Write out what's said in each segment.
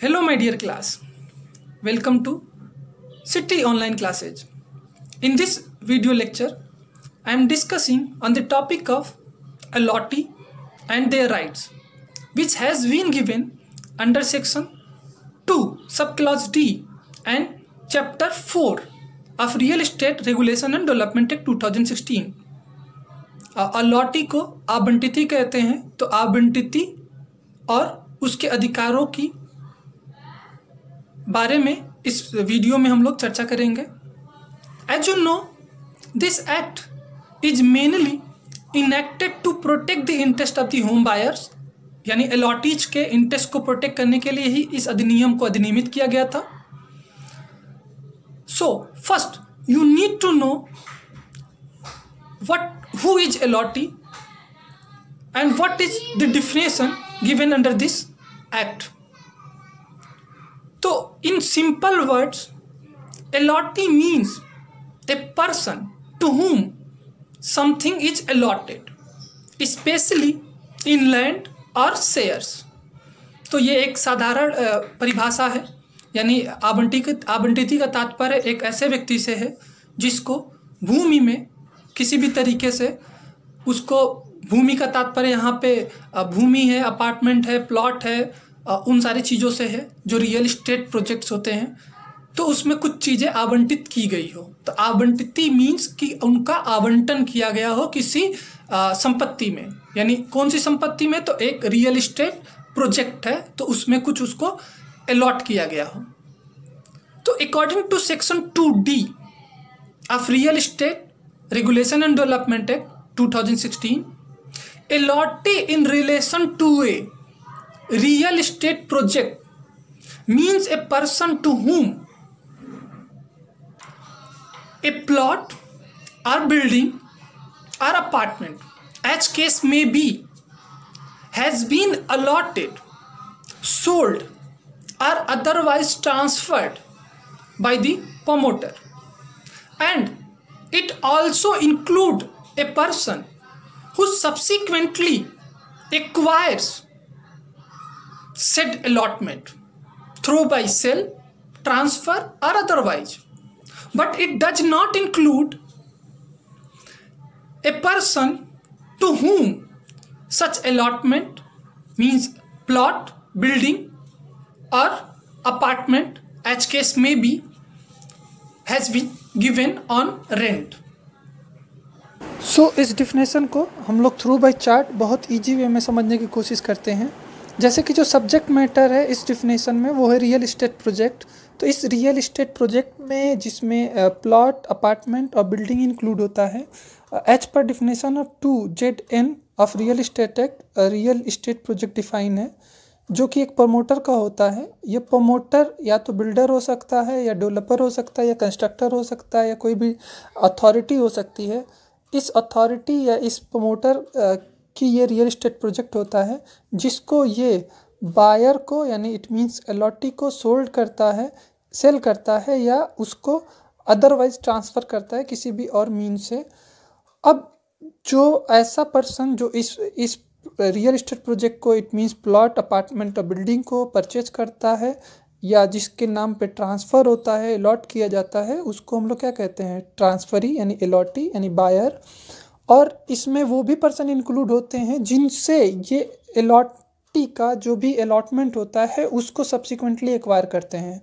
Hello my dear class, welcome to City Online Classes. In this video lecture, I am discussing on the topic of allotee and their rights, which has been given under section 2 subclause D and chapter 4 of Real Estate Regulation and Development Act 2016. allotee को आवंटिती कहते हैं, तो आवंटिती और उसके अधिकारों की बारे में इस वीडियो में हम लोग चर्चा करेंगे। As you know, this act is mainly enacted to protect the interest of the home buyers, यानी अलॉटीज के इंटरेस्ट को प्रोटेक्ट करने के लिए ही इस अधिनियम को अधिनियमित किया गया था। So first you need to know who is allotee and what is the definition given under this act. So in simple words, allotee means a person to whom something is allotted, especially in land or shares. तो ये एक साधारण परिभाषा है, यानी आवंटिती का तात्पर्य एक ऐसे व्यक्ति से है जिसको भूमि में किसी भी तरीके से, उसको भूमि का तात्पर्य यहाँ पे भूमि है, अपार्टमेंट है, प्लॉट है, उन सारी चीज़ों से है जो रियल इस्टेट प्रोजेक्ट्स होते हैं, तो उसमें कुछ चीज़ें आवंटित की गई हो। तो आवंटिती मीन्स कि उनका आवंटन किया गया हो किसी संपत्ति में, यानी कौन सी संपत्ति में, तो एक रियल इस्टेट प्रोजेक्ट है तो उसमें कुछ उसको अलॉट किया गया हो। तो according to section 2D of real estate Regulation and Development Act 2016, allotee in relation to a real estate project means a person to whom a plot or building or apartment, as case may be, has been allotted, sold or otherwise transferred by the promoter, and it also include a person who subsequently acquires said allotment through by sale, transfer or otherwise. But it does not include a person to whom such allotment means plot, building or apartment, as case may be, has been given on rent. सो इस definition को हम लोग through bye chart बहुत easy way में समझने की कोशिश करते हैं। जैसे कि जो सब्जेक्ट मैटर है इस डिफिनेशन में वो है रियल इस्टेट प्रोजेक्ट। तो इस रियल इस्टेट प्रोजेक्ट में जिसमें प्लॉट, अपार्टमेंट और बिल्डिंग इंक्लूड होता है, as per definition of 2ZN of real estate act, real estate project define है जो कि एक प्रमोटर का होता है। ये प्रमोटर या तो बिल्डर हो सकता है, या डेवलपर हो सकता है, या कंस्ट्रक्टर हो सकता है, या कोई भी अथॉरिटी हो सकती है। इस अथॉरिटी या इस प्रमोटर की ये रियल इस्टेट प्रोजेक्ट होता है जिसको ये बायर को, यानी इट मीन्स अलॉटी को सोल्ड करता है, सेल करता है, या उसको अदरवाइज ट्रांसफ़र करता है किसी भी और मीन से। अब जो ऐसा पर्सन जो इस रियल इस्टेट प्रोजेक्ट को, इट मीन्स प्लॉट, अपार्टमेंट और बिल्डिंग को परचेज करता है या जिसके नाम पे ट्रांसफ़र होता है, अलॉट किया जाता है, उसको हम लोग क्या कहते हैं, ट्रांसफरी यानी अलॉटी यानी बायर। और इसमें वो भी पर्सन इंक्लूड होते हैं जिनसे ये अलॉटी का जो भी अलॉटमेंट होता है उसको सब्सिक्वेंटली एक्वायर करते हैं।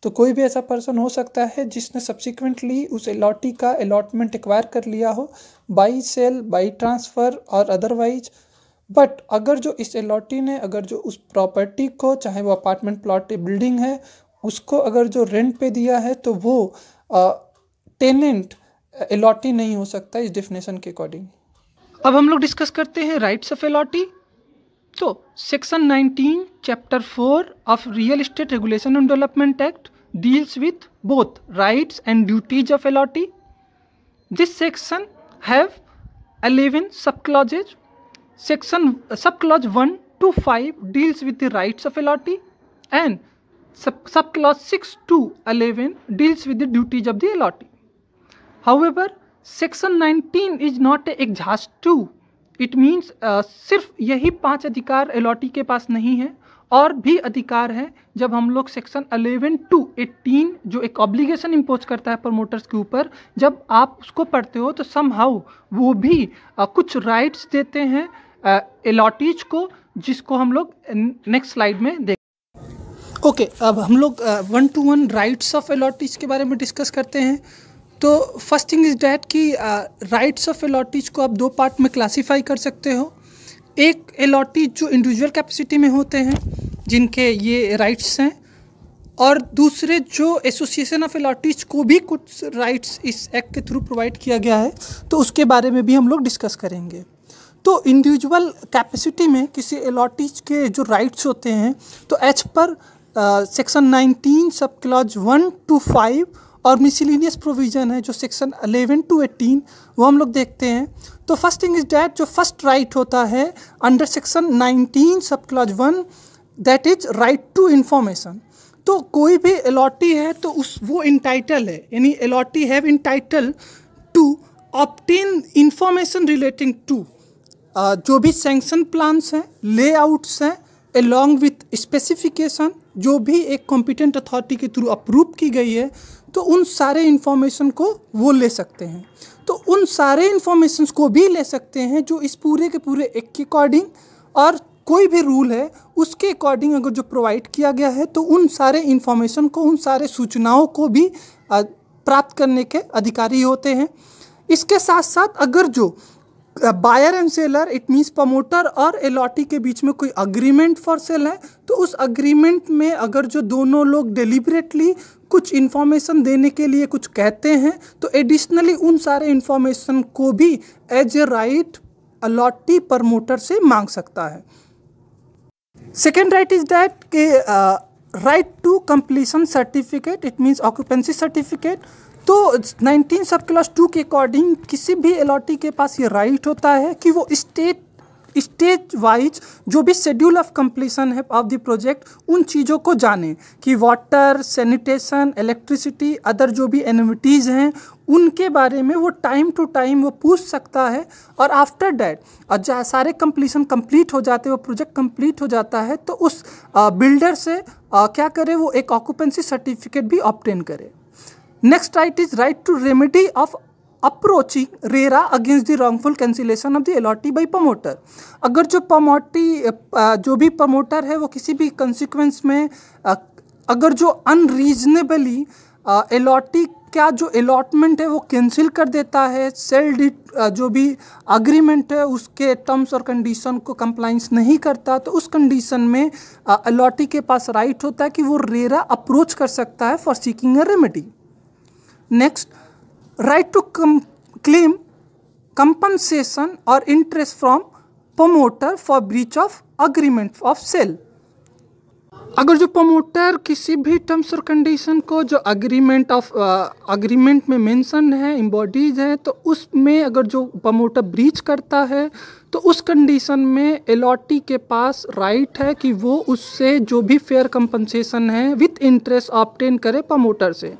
तो कोई भी ऐसा पर्सन हो सकता है जिसने सब्सिक्वेंटली उस अलॉटी का अलॉटमेंट एक्वायर कर लिया हो, बाई सेल, बाई ट्रांसफ़र और अदरवाइज। बट अगर जो इस अलॉटी ने, अगर जो उस प्रॉपर्टी को, चाहे वो अपार्टमेंट, प्लॉट, बिल्डिंग है, उसको अगर जो रेंट पे दिया है तो वो टेनेंट अलॉटी नहीं हो सकता इस डेफिनेशन के अकॉर्डिंग। अब हम लोग डिस्कस करते हैं राइट्स ऑफ अलॉटी। तो section 19 chapter 4 of real estate regulation and development act deals with both rights and duties of allottee. This section have 11 सब clauses. Subclause 1 to 5 deals with the rights of allotee, and subclause 6 to 11 deals with the duties of the allotee. However, section 19 is not exhaustive. It means सिर्फ यही 5 अधिकार allotee के पास नहीं है, और भी अधिकार हैं जब हम लोग सेक्शन 11 to 18 जो एक ऑब्लिगेशन इम्पोज करता है प्रमोटर्स के ऊपर, जब आप उसको पढ़ते हो तो समहाउ वो भी कुछ राइट्स देते हैं अलॉटीज को, जिसको हम लोग नेक्स्ट स्लाइड में देख। ओके, अब हम लोग 1 to 1 राइट्स ऑफ अलॉटीज के बारे में डिस्कस करते हैं। तो फर्स्ट थिंग इज डैट कि राइट्स ऑफ अलॉटीज को आप दो पार्ट में क्लासीफाई कर सकते हो। एक अलॉटीज जो इंडिविजुअल कैपेसिटी में होते हैं जिनके ये राइट्स हैं, और दूसरे जो एसोसिएशन ऑफ अलॉटीज को भी कुछ राइट्स इस एक्ट के थ्रू प्रोवाइड किया गया है, तो उसके बारे में भी हम लोग डिस्कस करेंगे। तो इंडिविजुअल कैपेसिटी में किसी अलॉटीज के जो राइट्स होते हैं, तो as per section 19 sub clause 1 to 5 और मिसलिनियस प्रोविजन है जो सेक्शन 11 to 18, वो हम लोग देखते हैं। तो फर्स्ट थिंग इज डैट जो फर्स्ट राइट होता है under section 19 sub clause 1, that is right to information. तो कोई भी अलॉटी है तो वो इंटाइटल है, यानी allottee have entitled to obtain information relating to जो भी सैंक्शन प्लान्स हैं, लेआउट्स हैं, अलॉन्ग विथ स्पेसिफिकेशन जो भी एक कॉम्पिटेंट अथॉरिटी के थ्रू अप्रूव की गई है, तो उन सारे इन्फॉर्मेशन को वो ले सकते हैं। तो उन सारे इन्फॉर्मेशंस को भी ले सकते हैं जो इस पूरे के पूरे एक्ट के अकॉर्डिंग और कोई भी रूल है उसके अकॉर्डिंग अगर जो प्रोवाइड किया गया है, तो उन सारे इन्फॉर्मेशन को, उन सारे सूचनाओं को भी प्राप्त करने के अधिकारी होते हैं। इसके साथ साथ अगर जो buyer and seller it means promoter और अलॉटी के बीच में कोई अग्रीमेंट फॉर सेल है, तो उस अग्रीमेंट में अगर जो दोनों लोग डेलिबरेटली कुछ इन्फॉर्मेशन देने के लिए कुछ कहते हैं, तो एडिशनली उन सारे इन्फॉर्मेशन को भी as a right allottee promoter से मांग सकता है। सेकेंड राइट इज दैट के right to completion certificate, it means occupancy certificate. तो 19 सब क्लास 2 के अकॉर्डिंग किसी भी अलॉटी के पास ये राइट होता है कि वो स्टेज वाइज जो भी शेड्यूल ऑफ कंप्लीशन है ऑफ द प्रोजेक्ट, उन चीज़ों को जाने कि वाटर, सैनिटेशन, इलेक्ट्रिसिटी, अदर जो भी एनिमिटीज़ हैं उनके बारे में वो टाइम टू टाइम वो पूछ सकता है। और आफ्टर डैट और सारे कंप्लीशन कंप्लीट हो जाते हैं, वो प्रोजेक्ट कंप्लीट हो जाता है, तो उस बिल्डर से क्या करे, वो एक ऑक्यूपेंसी सर्टिफिकेट भी ऑब्टेन करे। Next right is right to remedy of approaching RERA against the wrongful cancellation of the allottee by promoter. अगर जो भी प्रमोटर है वो किसी भी कंसिक्वेंस में अगर जो अनरीजनेबली अलॉटी का जो अलॉटमेंट है वो कैंसिल कर देता है, सेल डीड जो भी अग्रीमेंट है उसके टर्म्स और कंडीशन को कंप्लाइंस नहीं करता, तो उस कंडीशन में अलॉटी के पास राइट होता है कि वो रेरा अप्रोच कर सकता है for seeking a remedy. Next, right to claim compensation और interest from promoter for breach of agreement of sale. अगर जो प्रमोटर किसी भी टर्म्स और कंडीशन को जो अग्रीमेंट में मेंशन है, इम्बॉडीज है, तो उसमें अगर जो प्रमोटर ब्रीच करता है, तो उस कंडीशन में अलॉटी के पास राइट है कि वो उससे जो भी फेयर कंपनसेशन है विथ इंटरेस्ट ऑब्टेन करे प्रमोटर से।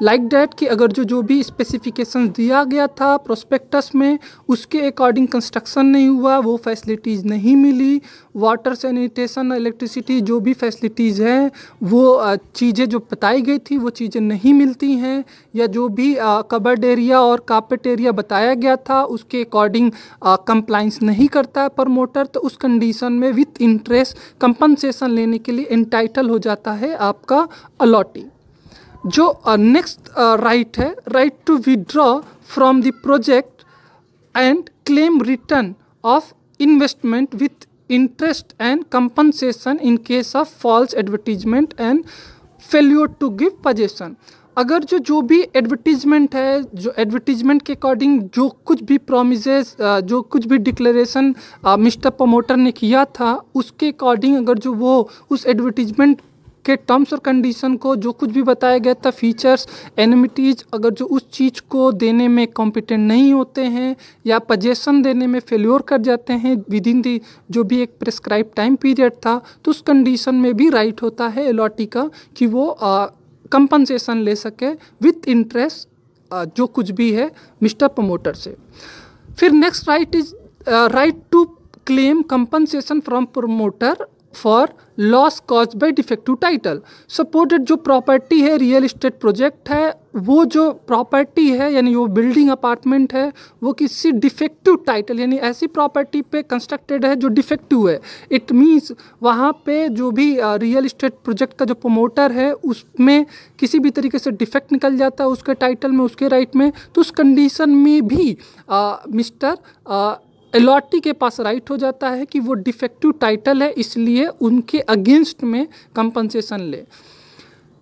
लाइक डैट कि अगर जो भी स्पेसिफिकेशन दिया गया था प्रोस्पेक्टस में उसके अकॉर्डिंग कंस्ट्रक्शन नहीं हुआ, वो फैसिलिटीज़ नहीं मिली, वाटर, सैनिटेशन, इलेक्ट्रिसिटी जो भी फैसिलिटीज़ हैं वो चीज़ें जो बताई गई थी वो चीज़ें नहीं मिलती हैं, या जो भी कवर्ड एरिया और कार्पेट एरिया बताया गया था उसके अकॉर्डिंग कंप्लाइंस नहीं करता है प्रमोटर, तो उस कंडीशन में विथ इंटरेस्ट कंपनसेशन लेने के लिए एंटाइटल हो जाता है आपका अलॉटी। जो नेक्स्ट राइट है, right to withdraw from the project and claim return of investment with interest and compensation in case of false advertisement and failure to give possession. अगर जो भी एडवर्टीजमेंट है, जो एडवर्टीजमेंट के अकॉर्डिंग जो कुछ भी प्रोमिसेस, जो कुछ भी डिक्लेरेशन मिस्टर प्रमोटर ने किया था उसके अकॉर्डिंग अगर जो वो उस एडवर्टीजमेंट के टर्म्स और कंडीशन को जो कुछ भी बताया गया था, फीचर्स, एनिमिटीज़, अगर जो उस चीज़ को देने में कॉम्पिटेंट नहीं होते हैं या पोजेशन देने में फेल्योर कर जाते हैं विद इन दी जो भी एक प्रेस्क्राइब टाइम पीरियड था, तो उस कंडीशन में भी राइट होता है अलॉटी का कि वो कंपनसेशन ले सके विथ इंटरेस्ट जो कुछ भी है मिस्टर प्रमोटर से। फिर next right is right to claim compensation from promoter for loss cause by defective title. Supported जो प्रॉपर्टी है रियल इस्टेट प्रोजेक्ट है, वो जो प्रॉपर्टी है यानी वो बिल्डिंग अपार्टमेंट है वो किसी डिफेक्टिव टाइटल यानी ऐसी प्रॉपर्टी पे कंस्ट्रक्टेड है जो डिफेक्टिव है। इट मीन्स वहाँ पे जो भी रियल इस्टेट प्रोजेक्ट का जो प्रमोटर है उसमें किसी भी तरीके से डिफेक्ट निकल जाता है उसके टाइटल में, उसके राइट में, तो उस कंडीशन में भी मिस्टर अलॉटी के पास राइट हो जाता है कि वो डिफेक्टिव टाइटल है, इसलिए उनके अगेंस्ट में कंपनसेशन ले।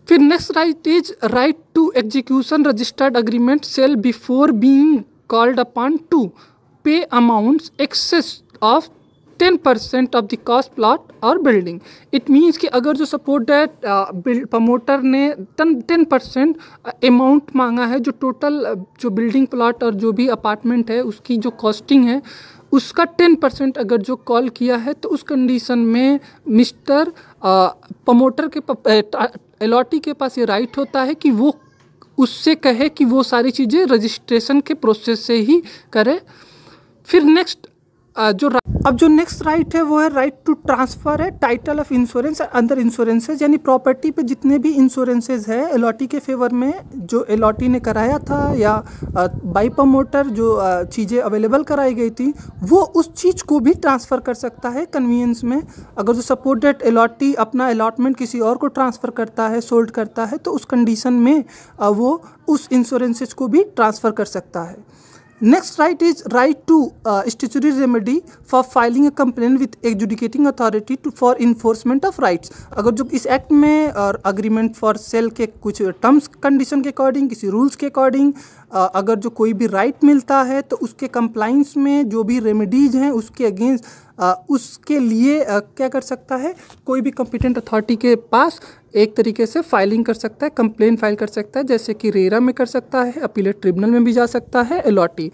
फिर next right is right to execution registered agreement sale before being called upon to pay amounts excess of 10% of the cost plot और बिल्डिंग। इट मीन्स कि अगर जो सपोर्टेड प्रमोटर ने 10% अमाउंट मांगा है, जो टोटल जो बिल्डिंग प्लॉट और जो भी अपार्टमेंट है उसकी जो कॉस्टिंग है उसका 10% अगर जो कॉल किया है, तो उस कंडीशन में मिस्टर प्रमोटर के अलॉटी के पास ये राइट होता है कि वो उससे कहे कि वो सारी चीज़ें रजिस्ट्रेशन के प्रोसेस से ही करे। फिर नेक्स्ट अब जो नेक्स्ट राइट है वो है राइट टू ट्रांसफ़र है टाइटल ऑफ इंश्योरेंस अंदर इंश्योरेंसेज, यानी प्रॉपर्टी पे जितने भी इंश्योरेंसेज है अलॉटी के फेवर में जो अलॉटी ने कराया था या बाई प्रमोटर जो चीज़ें अवेलेबल कराई गई थी वो उस चीज़ को भी ट्रांसफ़र कर सकता है कन्वीनियंस में। अगर जो सपोर्टेड अलॉटी अपना अलॉटमेंट किसी और को ट्रांसफ़र करता है, सोल्ड करता है, तो उस कंडीशन में वो उस इंश्योरेंसेज को भी ट्रांसफ़र कर सकता है। Next right is right to statutory remedy for filing a complaint with adjudicating authority to for enforcement of rights. अगर जो इस एक्ट में और अग्रीमेंट फॉर सेल के कुछ टर्म्स कंडीशन के अकॉर्डिंग, किसी रूल्स के अकॉर्डिंग अगर जो कोई भी राइट मिलता है तो उसके कंप्लाइंस में जो भी रेमेडीज हैं उसके अगेंस्ट उसके लिए क्या कर सकता है, कोई भी कॉम्पिटेंट अथॉरिटी के पास एक तरीके से फाइलिंग कर सकता है, कंप्लेन फाइल कर सकता है, जैसे कि रेरा में कर सकता है, अपीलेट ट्रिब्यूनल में भी जा सकता है अलॉटी।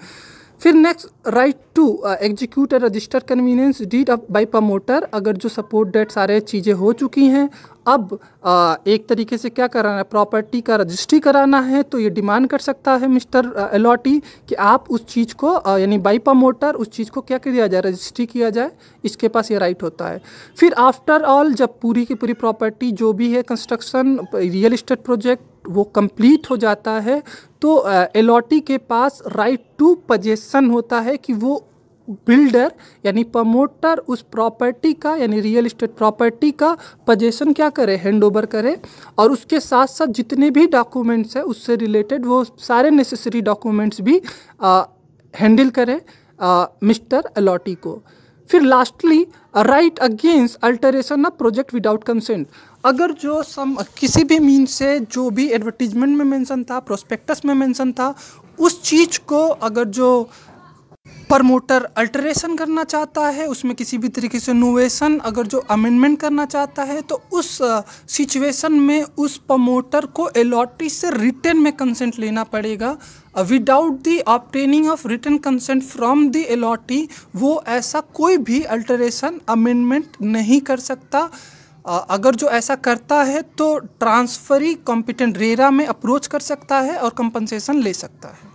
फिर next right to execute a registered convenience deed by promoter. अगर जो सपोर्ट डेट सारे चीज़ें हो चुकी हैं, अब एक तरीके से क्या कराना है, प्रॉपर्टी का रजिस्ट्री कराना है, तो ये डिमांड कर सकता है मिस्टर अलॉटी कि आप उस चीज़ को यानी बाय प्रमोटर उस चीज़ को क्या किया जाए, रजिस्ट्री किया जाए, इसके पास ये राइट होता है। फिर आफ्टर ऑल जब पूरी की पूरी प्रॉपर्टी जो भी है कंस्ट्रक्शन रियल इस्टेट प्रोजेक्ट वो कंप्लीट हो जाता है, तो अलॉटी के पास राइट टू पोजेसन होता है कि वो बिल्डर यानी प्रमोटर उस प्रॉपर्टी का यानी रियल इस्टेट प्रॉपर्टी का पोजेसन क्या करे, हैंड ओवर करे, और उसके साथ साथ जितने भी डॉक्यूमेंट्स हैं उससे रिलेटेड वो सारे नेसेसरी डॉक्यूमेंट्स भी हैंडल करे मिस्टर अलॉटी को। फिर lastly right against alteration of project without consent. अगर जो किसी भी मीन से जो भी एडवर्टीजमेंट में मेंशन था, प्रोस्पेक्टस में मेंशन था, उस चीज़ को अगर जो प्रमोटर अल्टरेशन करना चाहता है, उसमें किसी भी तरीके से नोवेशन अगर जो अमेंडमेंट करना चाहता है, तो उस सिचुएशन में उस प्रमोटर को अलॉटी से रिटन में कंसेंट लेना पड़ेगा। Without the obtaining of written consent from the allottee वो ऐसा कोई भी अल्टरेशन अमेंडमेंट नहीं कर सकता। अगर जो ऐसा करता है तो ट्रांसफरी कॉम्पिटेंट रेरा में अप्रोच कर सकता है और कंपनसेशन ले सकता है।